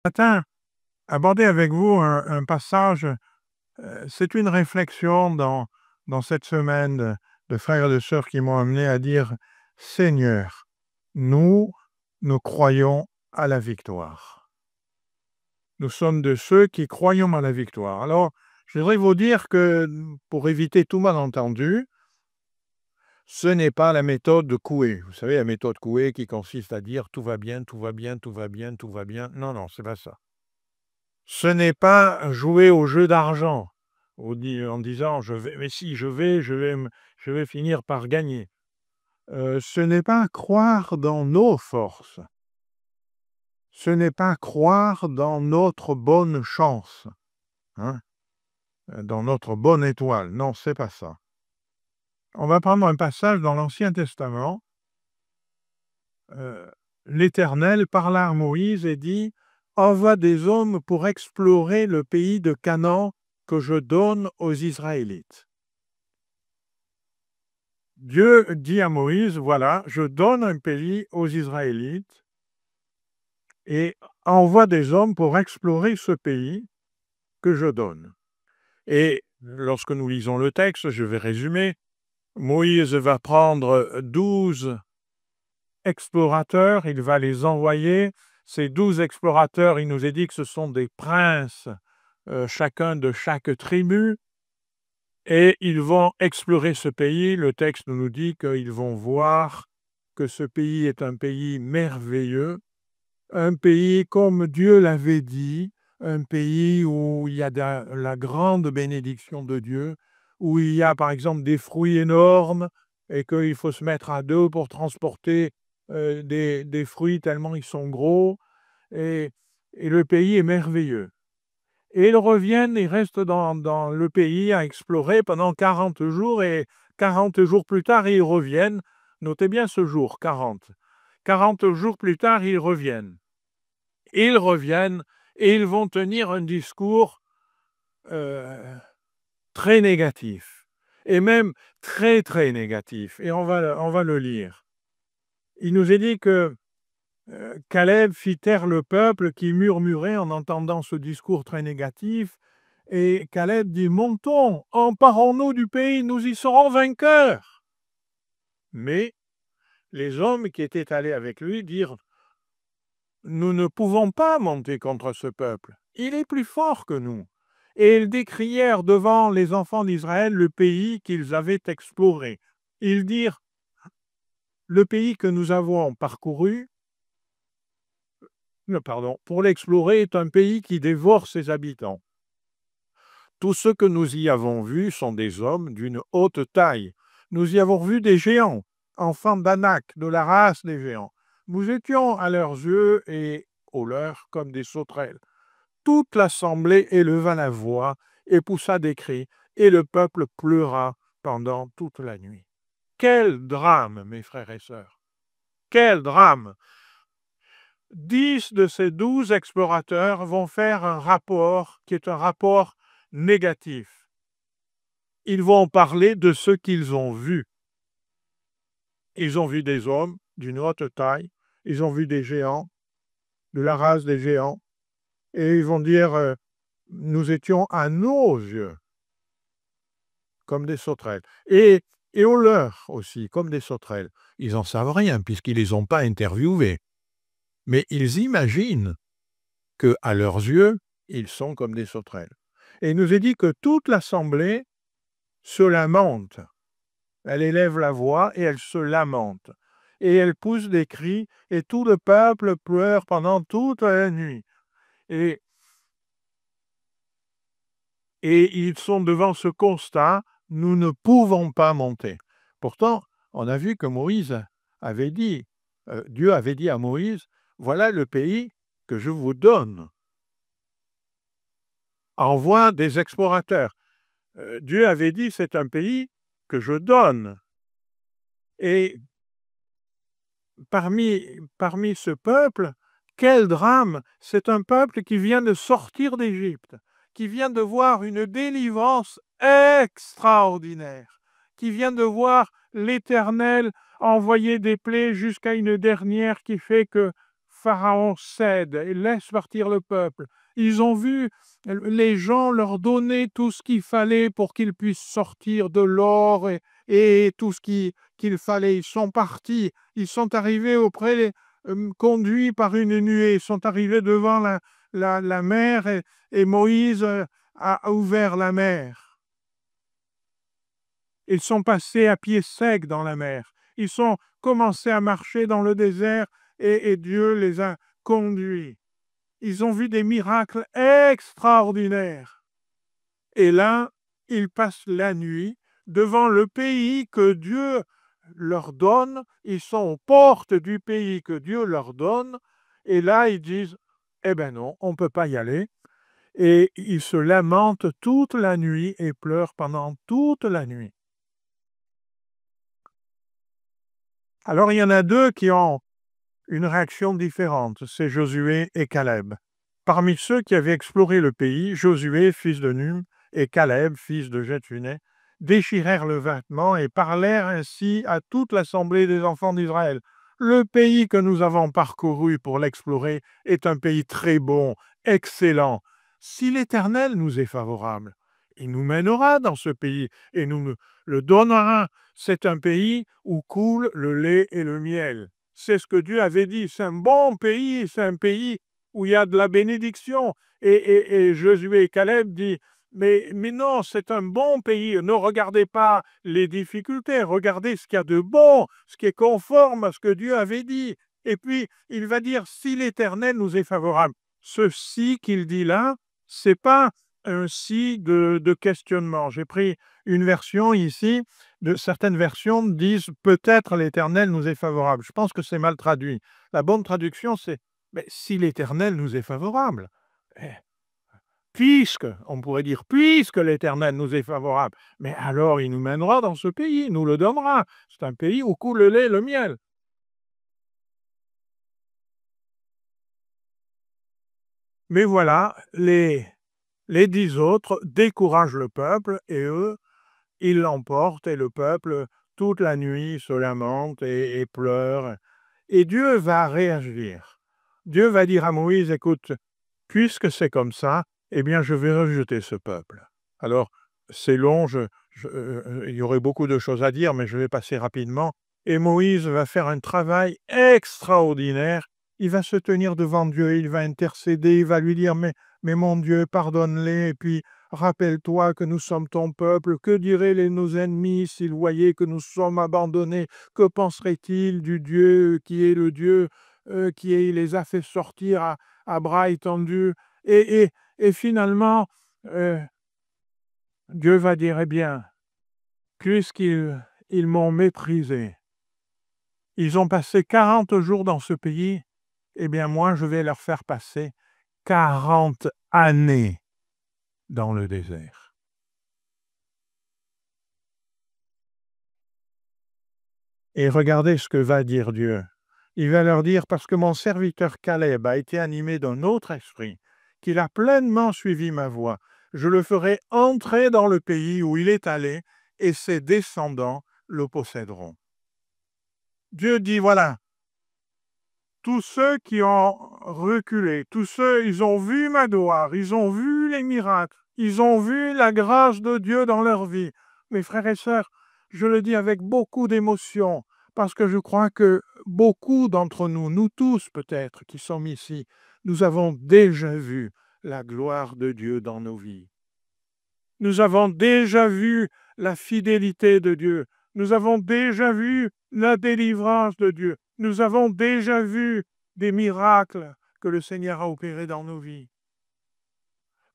Matin, aborder avec vous un passage, c'est une réflexion dans cette semaine de frères et de sœurs qui m'ont amené à dire: «Seigneur, nous, nous croyons à la victoire». Nous sommes de ceux qui croyons à la victoire. Alors, je voudrais vous dire que, pour éviter tout malentendu, ce n'est pas la méthode de Coué. Vous savez, la méthode Coué qui consiste à dire: «Tout va bien, tout va bien, tout va bien, tout va bien». Non, non, c'est pas ça. Ce n'est pas jouer au jeu d'argent, en disant: «Je vais mais si, je vais finir par gagner». Ce n'est pas croire dans nos forces, ce n'est pas croire dans notre bonne chance, hein, dans notre bonne étoile. Non, c'est pas ça. On va prendre un passage dans l'Ancien Testament. L'Éternel parla à Moïse et dit: «Envoie des hommes pour explorer le pays de Canaan que je donne aux Israélites». Dieu dit à Moïse: «Voilà, je donne un pays aux Israélites et envoie des hommes pour explorer ce pays que je donne». Et lorsque nous lisons le texte, je vais résumer, Moïse va prendre 12 explorateurs, il va les envoyer. Ces 12 explorateurs, il nous est dit que ce sont des princes, chacun de chaque tribu, et ils vont explorer ce pays. Le texte nous dit qu'ils vont voir que ce pays est un pays merveilleux, un pays comme Dieu l'avait dit, un pays où il y a la grande bénédiction de Dieu, où il y a par exemple des fruits énormes et qu'il faut se mettre à deux pour transporter des fruits tellement ils sont gros, et, et le pays est merveilleux. Et ils reviennent, ils restent dans le pays à explorer pendant 40 jours, et 40 jours plus tard, ils reviennent. Notez bien ce jour, 40. 40 jours plus tard, ils reviennent. Ils reviennent et ils vont tenir un discours très négatif, et même très très négatif. Et on va le lire. Il nous est dit que Caleb fit taire le peuple qui murmurait en entendant ce discours très négatif. Et Caleb dit: «Montons, emparons-nous du pays, nous y serons vainqueurs». Mais les hommes qui étaient allés avec lui dirent: «Nous ne pouvons pas monter contre ce peuple, il est plus fort que nous». Et ils décrièrent devant les enfants d'Israël le pays qu'ils avaient exploré. Ils dirent: «Le pays que nous avons parcouru, pour l'explorer, est un pays qui dévore ses habitants. Tous ceux que nous y avons vus sont des hommes d'une haute taille. Nous y avons vu des géants, enfants d'Anak, de la race des géants. Nous étions à leurs yeux et aux leurs comme des sauterelles. Toute l'assemblée éleva la voix et poussa des cris, et le peuple pleura pendant toute la nuit». Quel drame, mes frères et sœurs! Quel drame! 10 de ces 12 explorateurs vont faire un rapport qui est un rapport négatif. Ils vont parler de ce qu'ils ont vu. Ils ont vu des hommes d'une haute taille, ils ont vu des géants, de la race des géants, et ils vont dire nous étions à nos yeux comme des sauterelles, et aux leurs aussi, comme des sauterelles. Ils n'en savent rien puisqu'ils ne les ont pas interviewés, mais ils imaginent qu'à leurs yeux, ils sont comme des sauterelles. Et il nous est dit que toute l'assemblée se lamente. Elle élève la voix et elle se lamente. Et elle pousse des cris, et tout le peuple pleure pendant toute la nuit. Et ils sont devant ce constat: nous ne pouvons pas monter. Pourtant, on a vu que Moïse avait dit, Dieu avait dit à Moïse: voilà le pays que je vous donne. Envoie des explorateurs. Dieu avait dit: c'est un pays que je donne. Et parmi ce peuple, quel drame! C'est un peuple qui vient de sortir d'Égypte, qui vient de voir une délivrance extraordinaire, qui vient de voir l'Éternel envoyer des plaies jusqu'à une dernière qui fait que Pharaon cède et laisse partir le peuple. Ils ont vu les gens leur donner tout ce qu'il fallait pour qu'ils puissent sortir de l'or et tout ce qu'il fallait. Ils sont partis, ils sont arrivés conduits par une nuée, ils sont arrivés devant la mer et Moïse a ouvert la mer. Ils sont passés à pied sec dans la mer. Ils ont commencé à marcher dans le désert et Dieu les a conduits. Ils ont vu des miracles extraordinaires. Et là, ils passent la nuit devant le pays que Dieu leur donne. Ils sont aux portes du pays que Dieu leur donne. Et là, ils disent, eh ben non, on ne peut pas y aller. Et ils se lamentent toute la nuit et pleurent pendant toute la nuit. Alors, il y en a deux qui ont une réaction différente, c'est Josué et Caleb. Parmi ceux qui avaient exploré le pays, Josué, fils de Nun, et Caleb, fils de Jephunneh, déchirèrent le vêtement et parlèrent ainsi à toute l'assemblée des enfants d'Israël. Le pays que nous avons parcouru pour l'explorer est un pays très bon, excellent. Si l'Éternel nous est favorable, il nous mènera dans ce pays et nous le donnera. C'est un pays où coule le lait et le miel. C'est ce que Dieu avait dit. C'est un bon pays, c'est un pays où il y a de la bénédiction. Et Josué et Caleb disent, mais non, c'est un bon pays. Ne regardez pas les difficultés, regardez ce qu'il y a de bon, ce qui est conforme à ce que Dieu avait dit. Et puis, il va dire, si l'Éternel nous est favorable. Ce si qu'il dit là, c'est pas un si de questionnement. J'ai pris une version ici, certaines versions disent peut-être l'Éternel nous est favorable. Je pense que c'est mal traduit. La bonne traduction, c'est mais si l'Éternel nous est favorable. Puisque, on pourrait dire, puisque l'Éternel nous est favorable, mais alors il nous mènera dans ce pays, il nous le donnera. C'est un pays où coule le lait et le miel. Mais voilà, les 10 autres découragent le peuple et eux, ils l'emportent et le peuple, toute la nuit, se lamente et pleure. Et Dieu va réagir. Dieu va dire à Moïse, écoute, puisque c'est comme ça, eh bien, je vais rejeter ce peuple. Alors, c'est long, il y aurait beaucoup de choses à dire, mais je vais passer rapidement. Et Moïse va faire un travail extraordinaire. Il va se tenir devant Dieu, il va intercéder, il va lui dire, mais mon Dieu, pardonne-les, et puis rappelle-toi que nous sommes ton peuple. Que diraient nos ennemis s'ils voyaient que nous sommes abandonnés? Que penseraient-ils du Dieu qui est le Dieu qui les a fait sortir à bras étendus? Et finalement, Dieu va dire, eh bien, puisqu'ils m'ont méprisé, ils ont passé 40 jours dans ce pays, eh bien moi, je vais leur faire passer 40 années dans le désert. Et regardez ce que va dire Dieu. Il va leur dire, parce que mon serviteur Caleb a été animé d'un autre esprit, qu'il a pleinement suivi ma voie, je le ferai entrer dans le pays où il est allé, et ses descendants le posséderont. Dieu dit, voilà, tous ceux qui ont reculé, tous ceux, ils ont vu ma gloire, ils ont vu les miracles, ils ont vu la grâce de Dieu dans leur vie. Mes frères et sœurs, je le dis avec beaucoup d'émotion, parce que je crois que beaucoup d'entre nous, nous tous peut-être qui sommes ici, nous avons déjà vu la gloire de Dieu dans nos vies. Nous avons déjà vu la fidélité de Dieu. Nous avons déjà vu la délivrance de Dieu. Nous avons déjà vu des miracles que le Seigneur a opérés dans nos vies.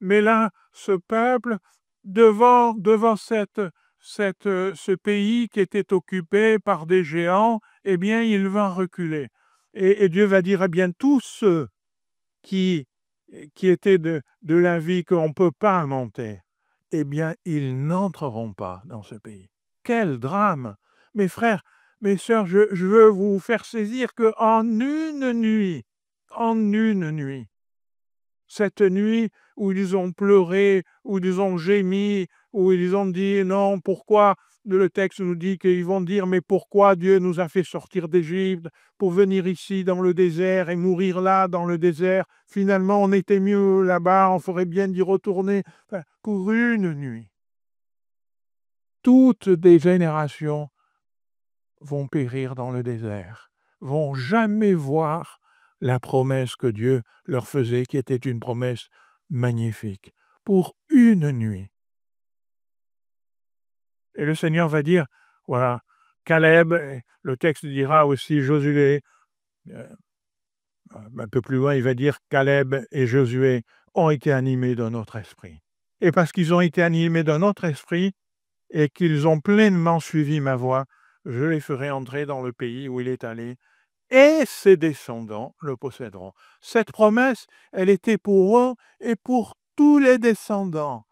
Mais là, ce peuple, devant ce pays qui était occupé par des géants, eh bien, il va reculer. Et Dieu va dire, eh bien, tous ceux qui étaient de la vie qu'on ne peut pas monter, eh bien, ils n'entreront pas dans ce pays. Quel drame! Mes frères, mes sœurs, je veux vous faire saisir qu'en une nuit, cette nuit où ils ont pleuré, où ils ont gémi, où ils ont dit non, pourquoi le texte nous dit qu'ils vont dire: «Mais pourquoi Dieu nous a fait sortir d'Égypte pour venir ici dans le désert et mourir là dans le désert? Finalement, on était mieux là-bas, on ferait bien d'y retourner». Enfin, pour une nuit. Toutes des générations vont périr dans le désert, vont jamais voir la promesse que Dieu leur faisait, qui était une promesse magnifique, pour une nuit. Et le Seigneur va dire, voilà, Caleb, le texte dira aussi Josué, euh, un peu plus loin, il va dire Caleb et Josué ont été animés d'un autre esprit. Et parce qu'ils ont été animés d'un autre esprit et qu'ils ont pleinement suivi ma voie, je les ferai entrer dans le pays où il est allé et ses descendants le posséderont. Cette promesse, elle était pour eux et pour tous les descendants.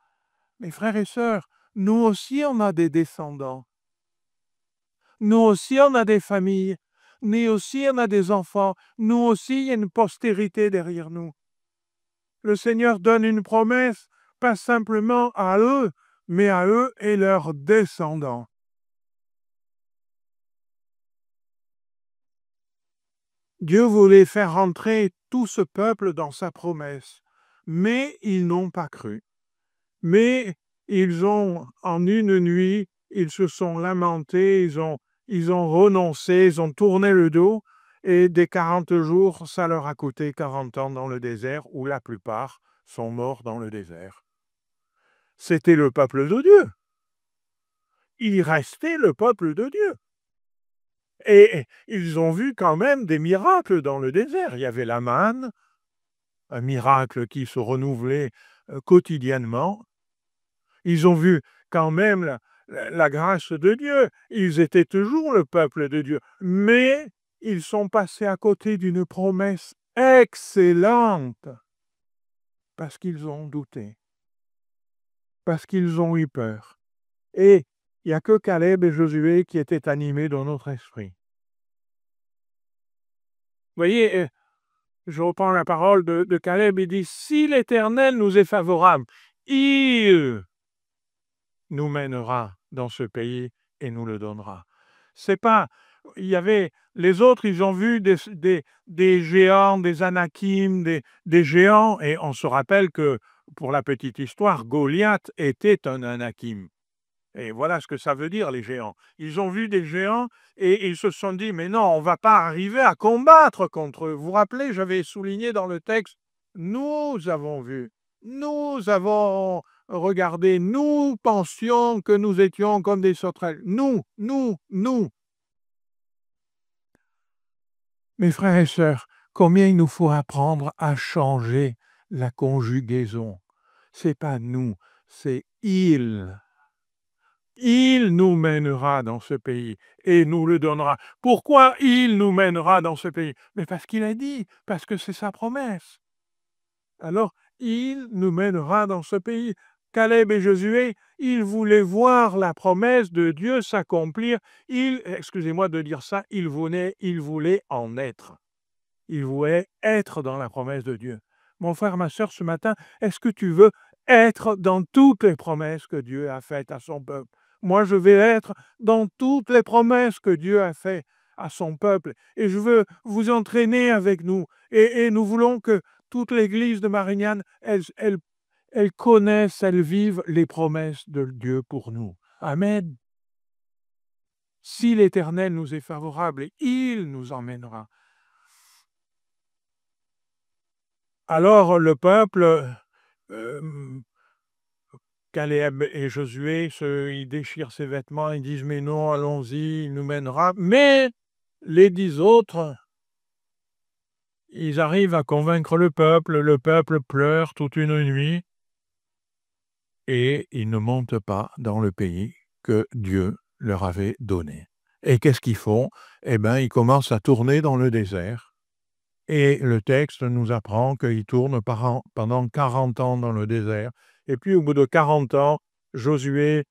Mes frères et sœurs, nous aussi, on a des descendants. Nous aussi, on a des familles. Nous aussi, on a des enfants. Nous aussi, il y a une postérité derrière nous. Le Seigneur donne une promesse, pas simplement à eux, mais à eux et leurs descendants. Dieu voulait faire entrer tout ce peuple dans sa promesse, mais ils n'ont pas cru. Mais ils ont, en une nuit, ils se sont lamentés, ils ont renoncé, ils ont tourné le dos, et des 40 jours, ça leur a coûté 40 ans dans le désert, où la plupart sont morts dans le désert. C'était le peuple de Dieu. Il restait le peuple de Dieu. Et ils ont vu quand même des miracles dans le désert. Il y avait la manne, un miracle qui se renouvelait quotidiennement. Ils ont vu quand même la grâce de Dieu. Ils étaient toujours le peuple de Dieu. Mais ils sont passés à côté d'une promesse excellente parce qu'ils ont douté, parce qu'ils ont eu peur. Et il n'y a que Caleb et Josué qui étaient animés dans notre esprit. Vous voyez, je reprends la parole de Caleb, il dit, si l'Éternel nous est favorable, il nous mènera dans ce pays et nous le donnera. C'est pas, il y avait, les autres, ils ont vu des géants, des Anakim, des géants, et on se rappelle que, pour la petite histoire, Goliath était un Anakim. Et voilà ce que ça veut dire, les géants. Ils ont vu des géants et ils se sont dit, mais non, on ne va pas arriver à combattre contre eux. Vous vous rappelez, j'avais souligné dans le texte, nous avons vu, nous avons regardé, nous pensions que nous étions comme des sauterelles. Nous. Mes frères et sœurs, combien il nous faut apprendre à changer la conjugaison. C'est pas nous, c'est il. Il nous mènera dans ce pays et nous le donnera. Pourquoi il nous mènera dans ce pays? Mais parce qu'il a dit, parce que c'est sa promesse. Alors, il nous mènera dans ce pays. Caleb et Josué, ils voulaient voir la promesse de Dieu s'accomplir. Excusez-moi de dire ça, ils voulaient en être. Ils voulaient être dans la promesse de Dieu. Mon frère, ma sœur, ce matin, est-ce que tu veux être dans toutes les promesses que Dieu a faites à son peuple? Moi, je vais être dans toutes les promesses que Dieu a faites à son peuple. Et je veux vous entraîner avec nous. Et nous voulons que toute l'Église de Marignane, elle connaisse, elle vive les promesses de Dieu pour nous. Amen. Si l'Éternel nous est favorable, il nous emmènera. Alors le peuple, Caleb et Josué, ils déchirent ses vêtements, ils disent mais non, allons-y, il nous mènera. Mais les 10 autres, ils arrivent à convaincre le peuple pleure toute une nuit et ils ne montent pas dans le pays que Dieu leur avait donné. Et qu'est-ce qu'ils font? Eh bien, ils commencent à tourner dans le désert. Et le texte nous apprend qu'ils tournent pendant 40 ans dans le désert. Et puis, au bout de 40 ans, Josué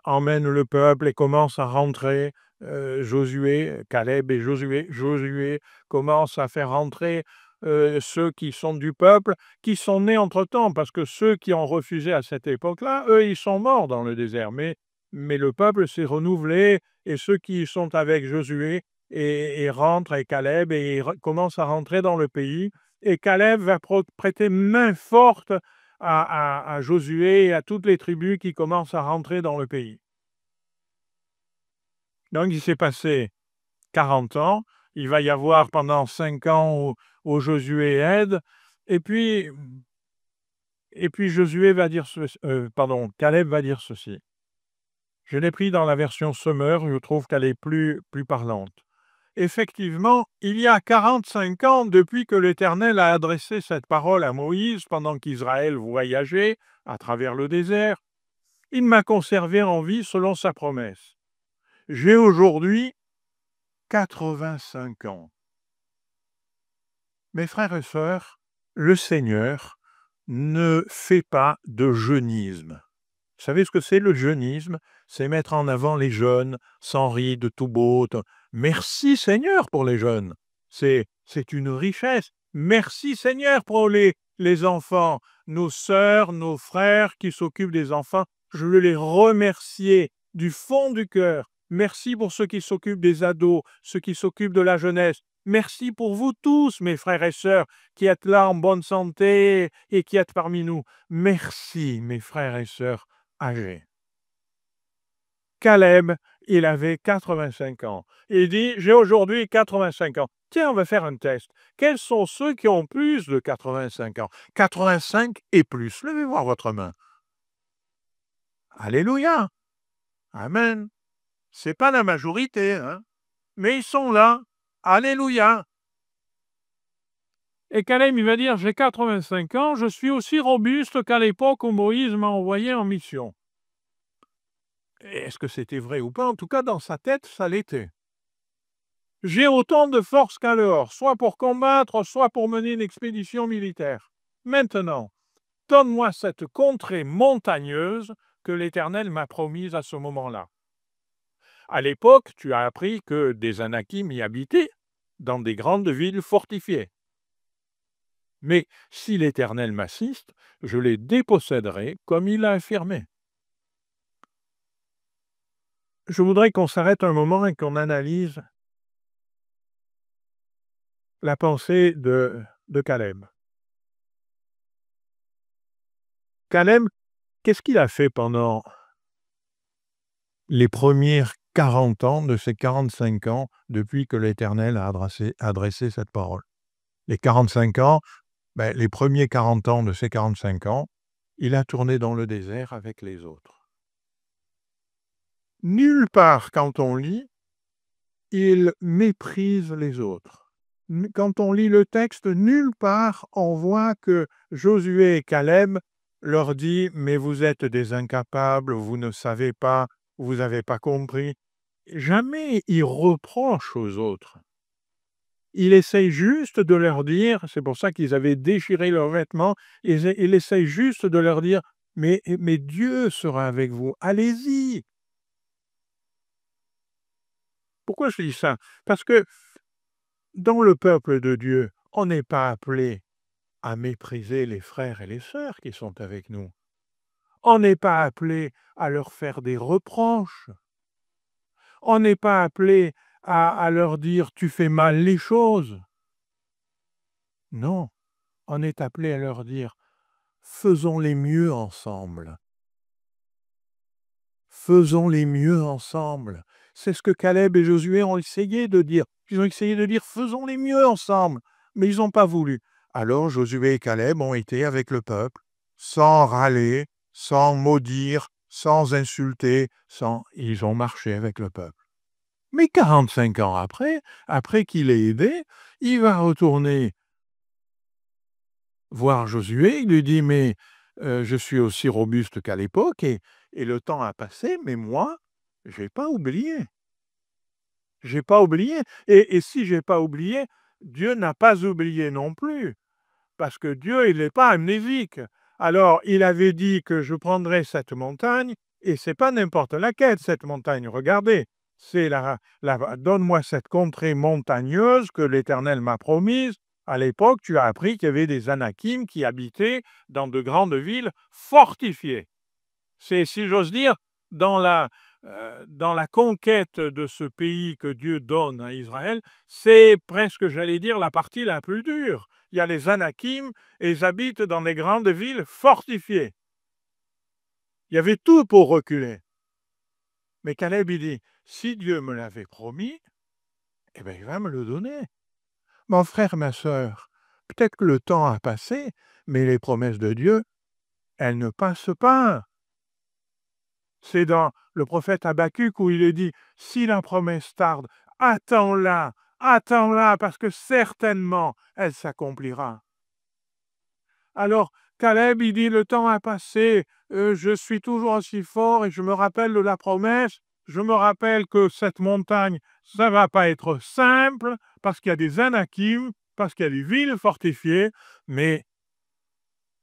emmène le peuple et commence à rentrer. Caleb et Josué commencent à faire rentrer ceux qui sont du peuple, qui sont nés entre-temps, parce que ceux qui ont refusé à cette époque-là, eux, ils sont morts dans le désert. Mais mais le peuple s'est renouvelé et ceux qui sont avec Josué et rentrent et Caleb et commencent à rentrer dans le pays. Et Caleb va prêter main forte à Josué et à toutes les tribus qui commencent à rentrer dans le pays. Donc il s'est passé 40 ans, il va y avoir pendant 5 ans où Josué aide, et puis Caleb va dire ceci. Je l'ai pris dans la version Sommer, je trouve qu'elle est plus parlante. Effectivement, il y a 45 ans depuis que l'Éternel a adressé cette parole à Moïse pendant qu'Israël voyageait à travers le désert, il m'a conservé en vie selon sa promesse. J'ai aujourd'hui 85 ans. Mes frères et sœurs, le Seigneur ne fait pas de jeunisme. Vous savez ce que c'est le jeunisme? C'est mettre en avant les jeunes, sans rides, tout beau. Merci Seigneur pour les jeunes. C'est une richesse. Merci Seigneur pour les enfants, nos sœurs, nos frères qui s'occupent des enfants. Je veux les remercier du fond du cœur. Merci pour ceux qui s'occupent des ados, ceux qui s'occupent de la jeunesse. Merci pour vous tous, mes frères et sœurs, qui êtes là en bonne santé et qui êtes parmi nous. Merci, mes frères et sœurs âgés. Caleb, il avait 85 ans. Il dit, j'ai aujourd'hui 85 ans. Tiens, on va faire un test. Quels sont ceux qui ont plus de 85 ans? 85 et plus. Levez voir votre main. Alléluia. Amen. C'est pas la majorité, hein? Mais ils sont là. Alléluia. Et Caleb, il va dire, j'ai 85 ans, je suis aussi robuste qu'à l'époque où Moïse m'a envoyé en mission. Est-ce que c'était vrai ou pas? En tout cas, dans sa tête, ça l'était. J'ai autant de force qu'alors, soit pour combattre, soit pour mener une expédition militaire. Maintenant, donne-moi cette contrée montagneuse que l'Éternel m'a promise à ce moment-là. À l'époque, tu as appris que des Anakim y habitaient, dans des grandes villes fortifiées. Mais si l'Éternel m'assiste, je les déposséderai comme il l'a affirmé. Je voudrais qu'on s'arrête un moment et qu'on analyse la pensée de Caleb. Caleb, qu'est-ce qu'il a fait pendant les premiers 40 ans de ses 45 ans depuis que l'Éternel a adressé cette parole? Les 45 ans, les premiers 40 ans de ses 45 ans, il a tourné dans le désert avec les autres. Nulle part, quand on lit, il méprise les autres. Quand on lit le texte, nulle part on voit que Josué et Caleb leur dit « Mais vous êtes des incapables, vous ne savez pas, vous n'avez pas compris ». Jamais il reproche aux autres. Il essaye juste de leur dire, c'est pour ça qu'ils avaient déchiré leurs vêtements, il essaye juste de leur dire « Mais Dieu sera avec vous, allez-y ». Pourquoi je dis ça? Parce que dans le peuple de Dieu, on n'est pas appelé à mépriser les frères et les sœurs qui sont avec nous. On n'est pas appelé à leur faire des reproches. On n'est pas appelé à leur dire « tu fais mal les choses ». Non, on est appelé à leur dire « faisons-les mieux ensemble ». Faisons-les mieux ensemble. C'est ce que Caleb et Josué ont essayé de dire. Ils ont essayé de dire « faisons-les mieux ensemble », mais ils n'ont pas voulu. Alors Josué et Caleb ont été avec le peuple, sans râler, sans maudire, sans insulter, ils ont marché avec le peuple. Mais 45 ans après qu'il ait aidé, il va retourner voir Josué, il lui dit « mais je suis aussi robuste qu'à l'époque et le temps a passé, mais moi, je n'ai pas oublié. Je n'ai pas oublié. Et si je n'ai pas oublié, Dieu n'a pas oublié non plus. Parce que Dieu, il n'est pas amnésique. Alors, il avait dit que je prendrais cette montagne, et ce n'est pas n'importe laquelle, cette montagne. Regardez, c'est donne-moi cette contrée montagneuse que l'Éternel m'a promise. À l'époque, tu as appris qu'il y avait des Anakim qui habitaient dans de grandes villes fortifiées. C'est, si j'ose dire, dans la conquête de ce pays que Dieu donne à Israël, c'est presque, j'allais dire, la partie la plus dure. Il y a les Anakim et ils habitent dans des grandes villes fortifiées. Il y avait tout pour reculer. Mais Caleb, il dit, si Dieu me l'avait promis, eh bien, il va me le donner. Mon frère, ma sœur, peut-être que le temps a passé, mais les promesses de Dieu, elles ne passent pas. C'est dans le prophète Habakkuk où il est dit, si la promesse tarde, attends-la, attends-la, parce que certainement, elle s'accomplira. Alors, Caleb, il dit, le temps a passé, je suis toujours aussi fort et je me rappelle de la promesse, je me rappelle que cette montagne, ça va pas être simple, parce qu'il y a des Anakim, parce qu'il y a des villes fortifiées, mais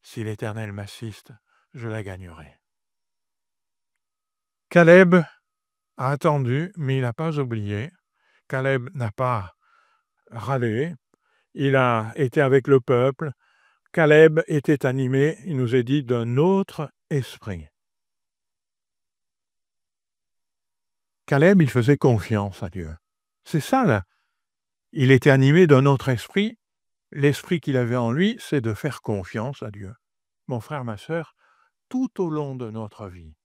si l'Éternel m'assiste, je la gagnerai. Caleb a attendu, mais il n'a pas oublié. Caleb n'a pas râlé, il a été avec le peuple. Caleb était animé, il nous est dit, d'un autre esprit. Caleb, il faisait confiance à Dieu. C'est ça, là. Il était animé d'un autre esprit. L'esprit qu'il avait en lui, c'est de faire confiance à Dieu. Mon frère, ma sœur, tout au long de notre vie,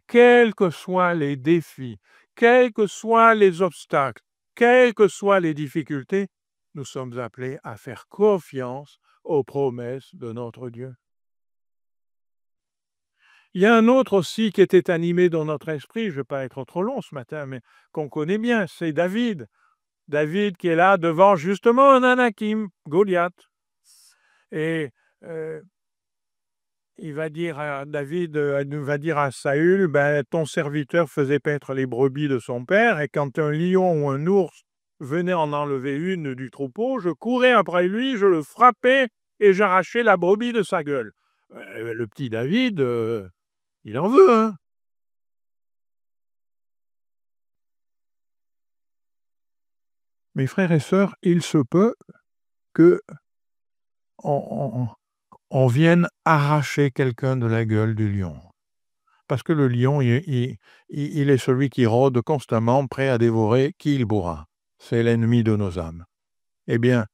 quels que soient les défis, quels que soient les obstacles, quelles que soient les difficultés, nous sommes appelés à faire confiance aux promesses de notre Dieu. Il y a un autre aussi qui était animé dans notre esprit, je ne vais pas être trop long ce matin, mais qu'on connaît bien, c'est David. David qui est là devant justement un Anakim, Goliath. Et il va dire à David, il va dire à Saül, ben, ton serviteur faisait paître les brebis de son père, et quand un lion ou un ours venait en enlever une du troupeau, je courais après lui, je le frappais et j'arrachais la brebis de sa gueule. Le petit David, il en veut, hein. Mes frères et sœurs, il se peut que on vienne arracher quelqu'un de la gueule du lion. Parce que le lion, il est celui qui rôde constamment, prêt à dévorer qui il pourra. C'est l'ennemi de nos âmes. Eh bien,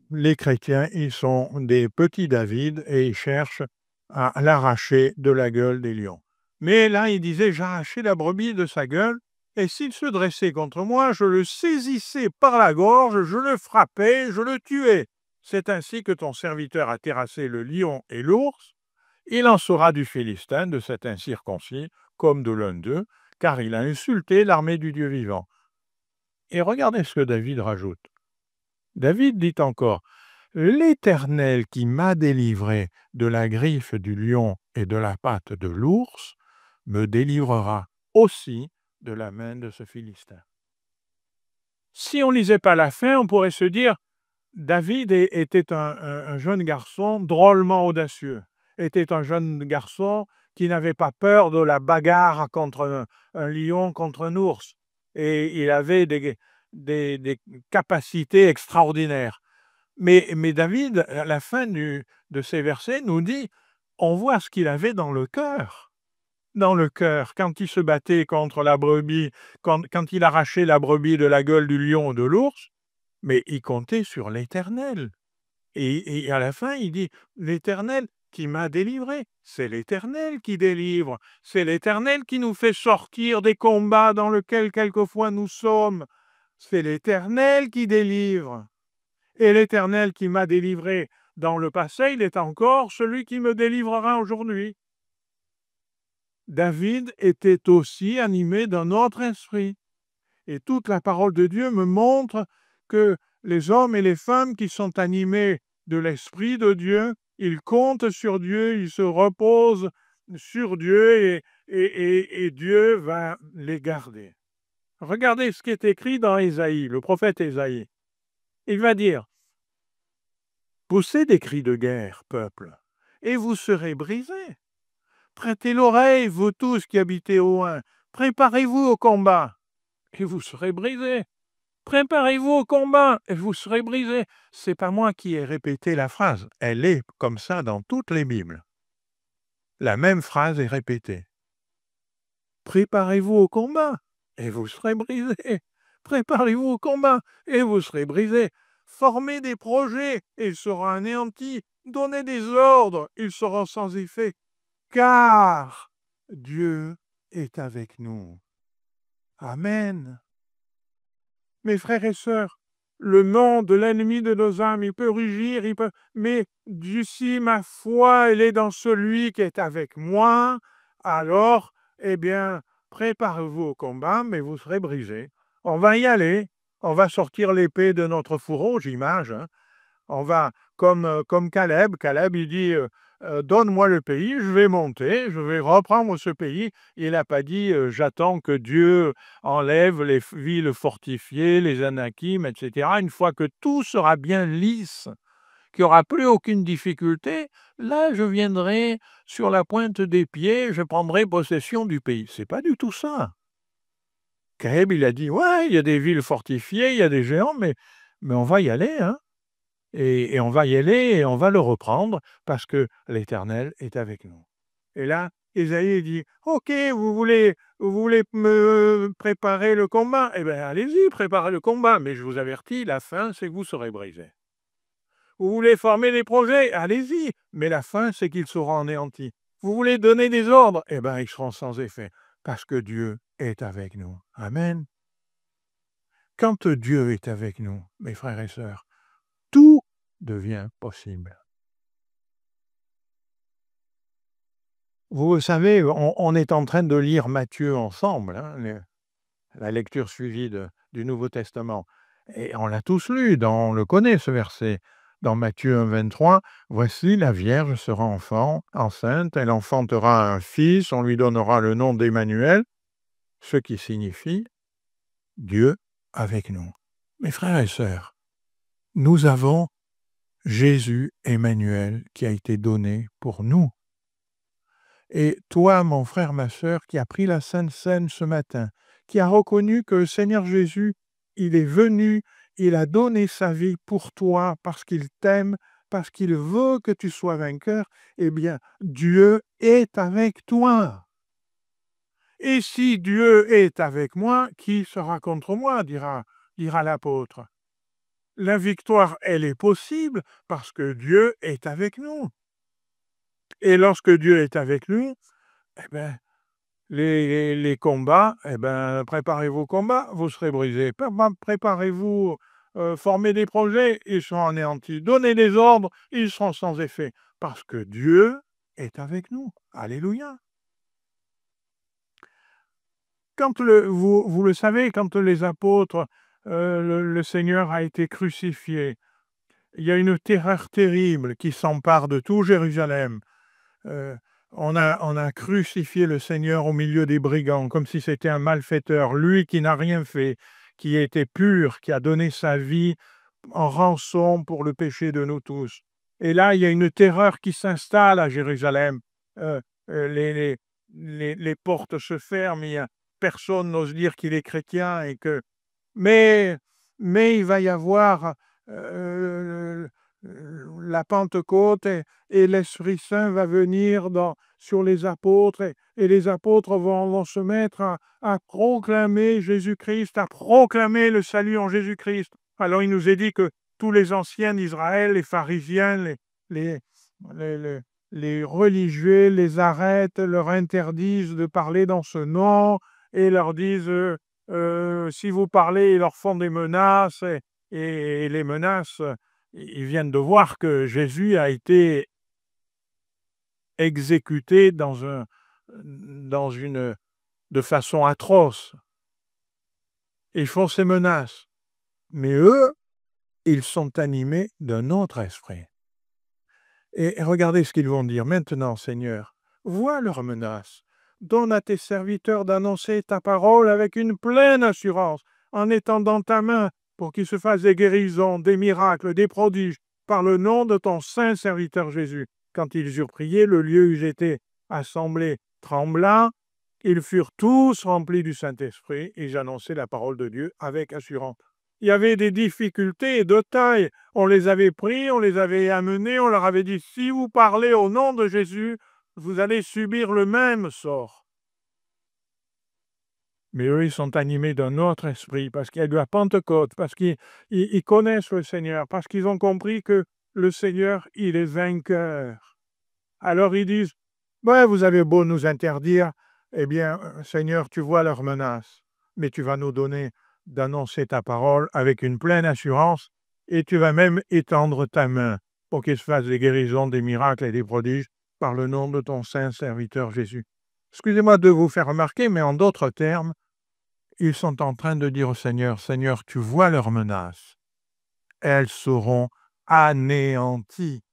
les chrétiens, ils sont des petits David et ils cherchent à l'arracher de la gueule des lions. Mais là, il disait, j'arrachais la brebis de sa gueule, et s'il se dressait contre moi, je le saisissais par la gorge, je le frappais, je le tuais. C'est ainsi que ton serviteur a terrassé le lion et l'ours. Il en sera du Philistin, de cet incirconcis, comme de l'un d'eux, car il a insulté l'armée du Dieu vivant. Et regardez ce que David rajoute. David dit encore, l'Éternel qui m'a délivré de la griffe du lion et de la patte de l'ours, me délivrera aussi de la main de ce Philistin. Si on ne lisait pas la fin, on pourrait se dire, David était un jeune garçon drôlement audacieux, était un jeune garçon qui n'avait pas peur de la bagarre contre un lion, contre un ours, et il avait des capacités extraordinaires. Mais David, à la fin de ces versets, nous dit, on voit ce qu'il avait dans le cœur. Dans le cœur, quand il se battait contre la brebis, quand il arrachait la brebis de la gueule du lion ou de l'ours, mais il comptait sur l'Éternel. Et à la fin, il dit, l'Éternel qui m'a délivré. C'est l'Éternel qui délivre. C'est l'Éternel qui nous fait sortir des combats dans lesquels quelquefois nous sommes. C'est l'Éternel qui délivre. Et l'Éternel qui m'a délivré dans le passé, il est encore celui qui me délivrera aujourd'hui. David était aussi animé d'un autre esprit. Et toute la parole de Dieu me montre que les hommes et les femmes qui sont animés de l'Esprit de Dieu, ils comptent sur Dieu, ils se reposent sur Dieu et Dieu va les garder. Regardez ce qui est écrit dans Ésaïe, le prophète Ésaïe. Il va dire, poussez des cris de guerre, peuple, et vous serez brisés. Prêtez l'oreille, vous tous qui habitez au loin, préparez-vous au combat, et vous serez brisés. Préparez-vous au combat et vous serez brisés. C'est pas moi qui ai répété la phrase. Elle est comme ça dans toutes les Bibles. La même phrase est répétée. préparez-vous au combat et vous serez brisés. Préparez-vous au combat et vous serez brisés. Formez des projets et ils seront anéantis. Donnez des ordres, ils seront sans effet. Car Dieu est avec nous. Amen. Mes frères et sœurs, le monde, l'ennemi de nos âmes, il peut rugir, mais si ma foi, elle est dans celui qui est avec moi, alors, eh bien, préparez-vous au combat, mais vous serez brisés. On va y aller. On va sortir l'épée de notre fourreau, j'imagine. On va, comme Caleb. Caleb, il dit, donne-moi le pays, je vais monter, je vais reprendre ce pays. Il n'a pas dit, j'attends que Dieu enlève les villes fortifiées, les Anakim, etc. Une fois que tout sera bien lisse, qu'il n'y aura plus aucune difficulté, là, je viendrai sur la pointe des pieds, je prendrai possession du pays. C'est pas du tout ça. Caleb, il a dit, ouais, il y a des villes fortifiées, il y a des géants, mais on va y aller, hein. Et on va y aller et on va le reprendre parce que l'Éternel est avec nous. Et là, Ésaïe dit, OK, vous voulez me préparer le combat? Eh bien, allez-y, préparez le combat, mais je vous avertis, la fin, c'est que vous serez brisés. Vous voulez former des projets? Allez-y, mais la fin, c'est qu'ils seront anéantis. Vous voulez donner des ordres? Eh bien, ils seront sans effet, parce que Dieu est avec nous. Amen. Quand Dieu est avec nous, mes frères et sœurs, tout devient possible. Vous savez, on est en train de lire Matthieu ensemble, hein, la lecture suivie du Nouveau Testament. Et on l'a tous lu, on le connaît ce verset. Dans Matthieu 1, 23, « Voici la Vierge sera enceinte, elle enfantera un fils, on lui donnera le nom d'Emmanuel, ce qui signifie Dieu avec nous. » Mes frères et sœurs, nous avons Jésus Emmanuel qui a été donné pour nous. Et toi, mon frère, ma sœur, qui a pris la Sainte Seine ce matin, qui a reconnu que le Seigneur Jésus, il est venu, il a donné sa vie pour toi parce qu'il t'aime, parce qu'il veut que tu sois vainqueur, eh bien, Dieu est avec toi. Et si Dieu est avec moi, qui sera contre moi, dira l'apôtre. La victoire, elle est possible parce que Dieu est avec nous. Et lorsque Dieu est avec nous, eh bien, les combats, eh ben, préparez-vous au combat, vous serez brisés. Préparez-vous, formez des projets, ils seront anéantis. Donnez des ordres, ils seront sans effet. Parce que Dieu est avec nous. Alléluia. Quand vous le savez, quand les apôtres, le Seigneur a été crucifié, il y a une terreur terrible qui s'empare de tout Jérusalem. Euh, on a crucifié le Seigneur au milieu des brigands, comme si c'était un malfaiteur, lui qui n'a rien fait, qui était pur, qui a donné sa vie en rançon pour le péché de nous tous. Et là, il y a une terreur qui s'installe à Jérusalem. Euh, les portes se ferment, personne n'ose dire qu'il est chrétien, mais, mais il va y avoir euh, la Pentecôte et l'Esprit Saint va venir sur les apôtres et les apôtres vont se mettre à proclamer Jésus-Christ, à proclamer le salut en Jésus-Christ. Alors il nous est dit que tous les anciens d'Israël, les pharisiens, les, les, les religieux les arrêtent, leur interdisent de parler dans ce nom et leur disent si vous parlez, ils leur font des menaces et les menaces, ils viennent de voir que Jésus a été exécuté de façon atroce. Ils font ces menaces. Mais eux, ils sont animés d'un autre esprit. Et regardez ce qu'ils vont dire. Maintenant, Seigneur, vois leurs menaces. Donne à tes serviteurs d'annoncer ta parole avec une pleine assurance, en étendant ta main pour qu'il se fasse des guérisons, des miracles, des prodiges, par le nom de ton saint serviteur Jésus. Quand ils eurent prié, le lieu où j'étais assemblé trembla. Ils furent tous remplis du Saint-Esprit et j'annonçais la parole de Dieu avec assurance. Il y avait des difficultés de taille. On les avait pris, on les avait amenés, on leur avait dit, si vous parlez au nom de Jésus, vous allez subir le même sort. Mais eux, ils sont animés d'un autre esprit, parce qu'il y a de la Pentecôte, parce qu'ils connaissent le Seigneur, parce qu'ils ont compris que le Seigneur, il est vainqueur. Alors ils disent, ouais, vous avez beau nous interdire, eh bien, Seigneur, tu vois leurs menaces, mais tu vas nous donner d'annoncer ta parole avec une pleine assurance, et tu vas même étendre ta main pour qu'il se fasse des guérisons, des miracles et des prodiges par le nom de ton saint serviteur Jésus. Excusez-moi de vous faire remarquer, mais en d'autres termes, ils sont en train de dire au Seigneur, Seigneur, tu vois leurs menaces, elles seront anéanties.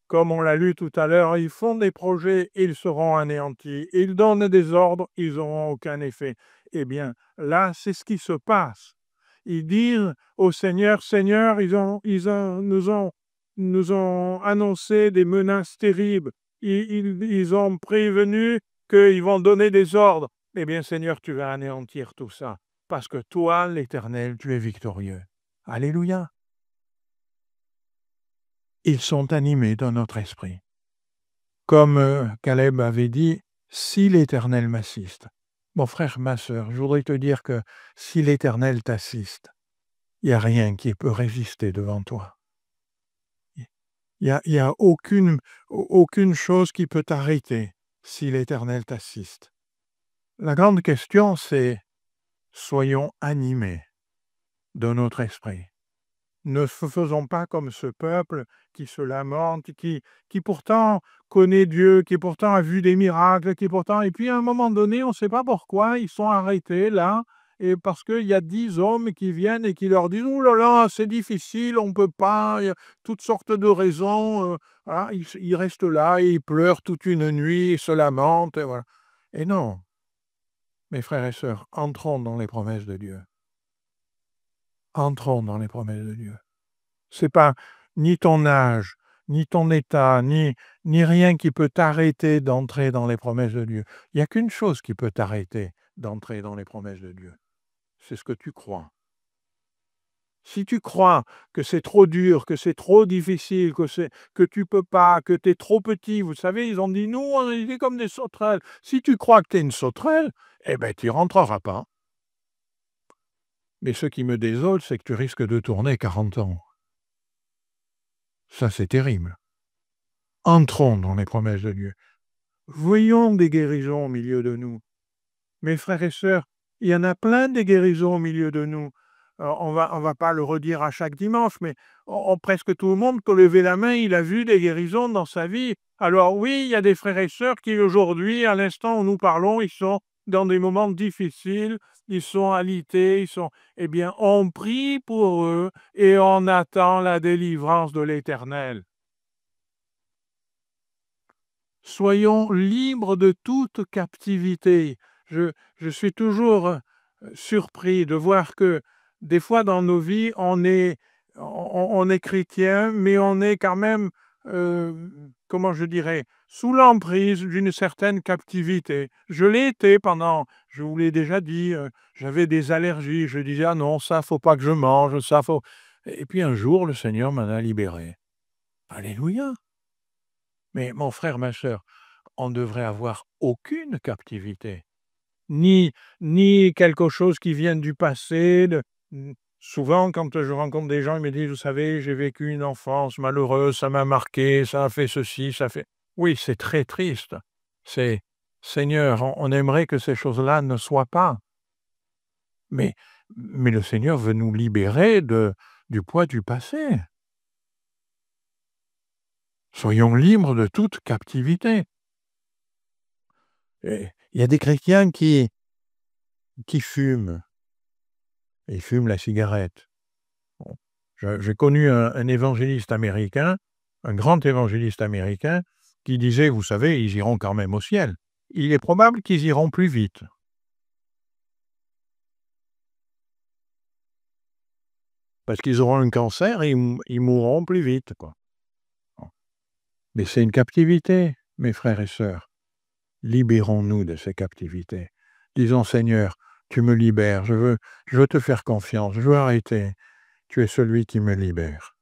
Comme on l'a lu tout à l'heure, ils font des projets, ils seront anéantis. Ils donnent des ordres, ils n'auront aucun effet. Eh bien, là, c'est ce qui se passe. Ils disent au Seigneur, Seigneur, nous ont annoncé des menaces terribles. Ils ont prévenu qu'ils vont donner des ordres. Eh bien, Seigneur, tu vas anéantir tout ça. Parce que toi, l'Éternel, tu es victorieux. Alléluia. Ils sont animés dans notre esprit. Comme Caleb avait dit, si l'Éternel m'assiste. Mon frère, ma sœur, je voudrais te dire que si l'Éternel t'assiste, il n'y a rien qui peut résister devant toi. Il y a aucune chose qui peut t'arrêter si l'Éternel t'assiste. La grande question, c'est soyons animés de notre esprit. Ne faisons pas comme ce peuple qui se lamente, qui pourtant connaît Dieu, qui pourtant a vu des miracles, qui pourtant... Et puis à un moment donné, on ne sait pas pourquoi, ils sont arrêtés là, et parce qu'il y a 10 hommes qui viennent et qui leur disent « Oh là là, c'est difficile, on ne peut pas, il y a toutes sortes de raisons. Voilà. Ils restent là et ils pleurent toute une nuit, ils se lamentent. Et voilà. Et non, mes frères et sœurs, entrons dans les promesses de Dieu. Entrons dans les promesses de Dieu. C'est pas ni ton âge, ni ton état, ni rien qui peut t'arrêter d'entrer dans les promesses de Dieu. Il n'y a qu'une chose qui peut t'arrêter d'entrer dans les promesses de Dieu. C'est ce que tu crois. Si tu crois que c'est trop dur, que c'est trop difficile, que tu peux pas, que tu es trop petit, vous savez, ils ont dit, nous, on est comme des sauterelles. Si tu crois que tu es une sauterelle, eh bien, tu n'y rentreras pas. Mais ce qui me désole, c'est que tu risques de tourner 40 ans. Ça, c'est terrible. Entrons dans les promesses de Dieu. Voyons des guérisons au milieu de nous. Mes frères et sœurs, il y en a plein des guérisons au milieu de nous. On va pas le redire à chaque dimanche, mais presque tout le monde qui a levé la main, il a vu des guérisons dans sa vie. Alors oui, il y a des frères et sœurs qui aujourd'hui, à l'instant où nous parlons, ils sont dans des moments difficiles, ils sont alités, Eh bien, on prie pour eux et on attend la délivrance de l'Éternel. Soyons libres de toute captivité. Je suis toujours surpris de voir que des fois dans nos vies, on est chrétien, mais on est quand même, comment je dirais, sous l'emprise d'une certaine captivité. Je l'ai été pendant, je vous l'ai déjà dit, j'avais des allergies. Je disais, ah non, ça, faut pas que je mange, ça, faut... Et puis un jour, le Seigneur m'en a libéré. Alléluia! Mais mon frère, ma sœur, on ne devrait avoir aucune captivité, ni quelque chose qui vienne du passé. Souvent, quand je rencontre des gens, ils me disent, vous savez, j'ai vécu une enfance malheureuse, ça m'a marqué, ça a fait ceci, ça fait... Oui, c'est très triste. C'est, Seigneur, on aimerait que ces choses-là ne soient pas. Mais le Seigneur veut nous libérer du poids du passé. Soyons libres de toute captivité. Il y a des chrétiens qui fument. Ils fument la cigarette. Bon. J'ai connu un évangéliste américain, un grand évangéliste américain, qui disait, vous savez, ils iront quand même au ciel. Il est probable qu'ils iront plus vite. Parce qu'ils auront un cancer et ils mourront plus vite, quoi. Bon. Mais c'est une captivité, mes frères et sœurs. Libérons-nous de ces captivités. Disons, Seigneur, tu me libères, je veux te faire confiance, je veux arrêter. Tu es celui qui me libère.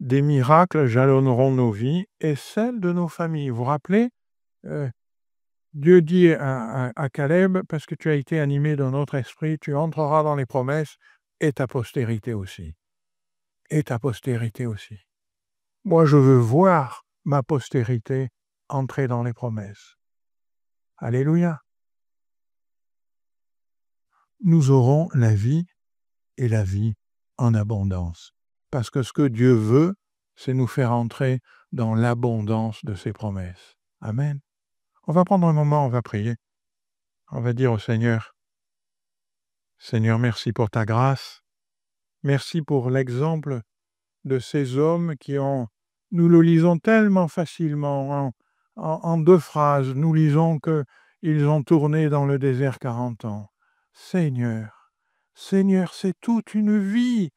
Des miracles jalonneront nos vies et celles de nos familles. Vous vous rappelez, Dieu dit à Caleb, parce que tu as été animé d'un autre esprit, tu entreras dans les promesses et ta postérité aussi. Et ta postérité aussi. Moi, je veux voir ma postérité entrer dans les promesses. Alléluia. Nous aurons la vie et la vie en abondance. Parce que ce que Dieu veut, c'est nous faire entrer dans l'abondance de ses promesses. Amen. On va prendre un moment, on va prier. On va dire au Seigneur, Seigneur, merci pour ta grâce. Merci pour l'exemple de ces hommes qui ont, nous le lisons tellement facilement, en 2 phrases, nous lisons qu'ils ont tourné dans le désert 40 ans. Seigneur, Seigneur, c'est toute une vie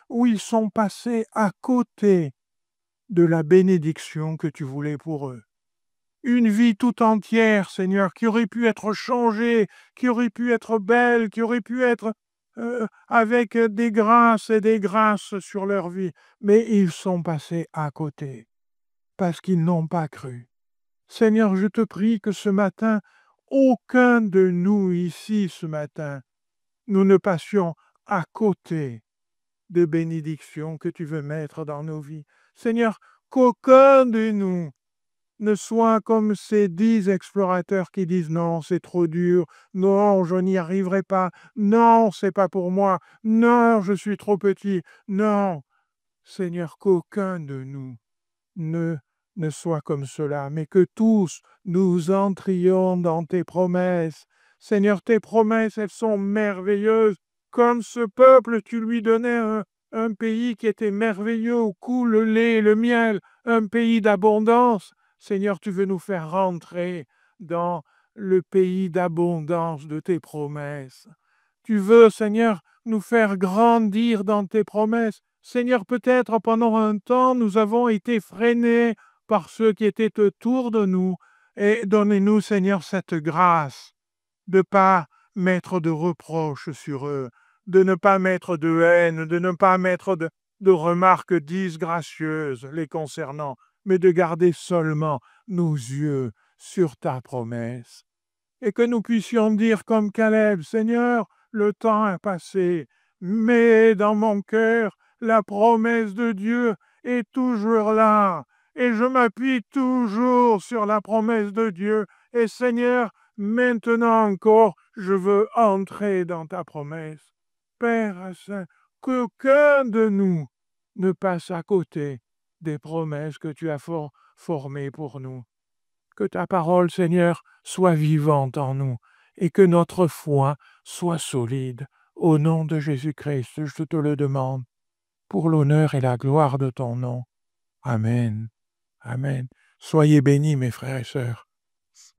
où ils sont passés à côté de la bénédiction que tu voulais pour eux. Une vie tout entière, Seigneur, qui aurait pu être changée, qui aurait pu être belle, qui aurait pu être avec des grâces et des grâces sur leur vie. Mais ils sont passés à côté parce qu'ils n'ont pas cru. Seigneur, je te prie que ce matin, aucun de nous ici ce matin, nous ne passions à côté de bénédictions que tu veux mettre dans nos vies. Seigneur, qu'aucun de nous ne soit comme ces 10 explorateurs qui disent non, c'est trop dur, non, je n'y arriverai pas, non, c'est pas pour moi, non, je suis trop petit, non. Seigneur, qu'aucun de nous ne, ne soit comme cela, mais que tous nous entrions dans tes promesses. Seigneur, tes promesses, elles sont merveilleuses. Comme ce peuple, tu lui donnais un pays qui était merveilleux, où coule le lait et le miel, un pays d'abondance. Seigneur, tu veux nous faire rentrer dans le pays d'abondance de tes promesses. Tu veux, Seigneur, nous faire grandir dans tes promesses. Seigneur, peut-être pendant un temps, nous avons été freinés par ceux qui étaient autour de nous. Et donnez-nous, Seigneur, cette grâce de ne pas mettre de reproches sur eux, de ne pas mettre de haine, de ne pas mettre de remarques disgracieuses les concernant, mais de garder seulement nos yeux sur ta promesse. Et que nous puissions dire comme Caleb, Seigneur, le temps est passé, mais dans mon cœur, la promesse de Dieu est toujours là. Et je m'appuie toujours sur la promesse de Dieu. Et Seigneur, maintenant encore, je veux entrer dans ta promesse. Père Saint, qu'aucun de nous ne passe à côté des promesses que tu as formées pour nous. Que ta parole, Seigneur, soit vivante en nous et que notre foi soit solide. Au nom de Jésus-Christ, je te le demande, pour l'honneur et la gloire de ton nom. Amen. Amen. Soyez bénis, mes frères et sœurs.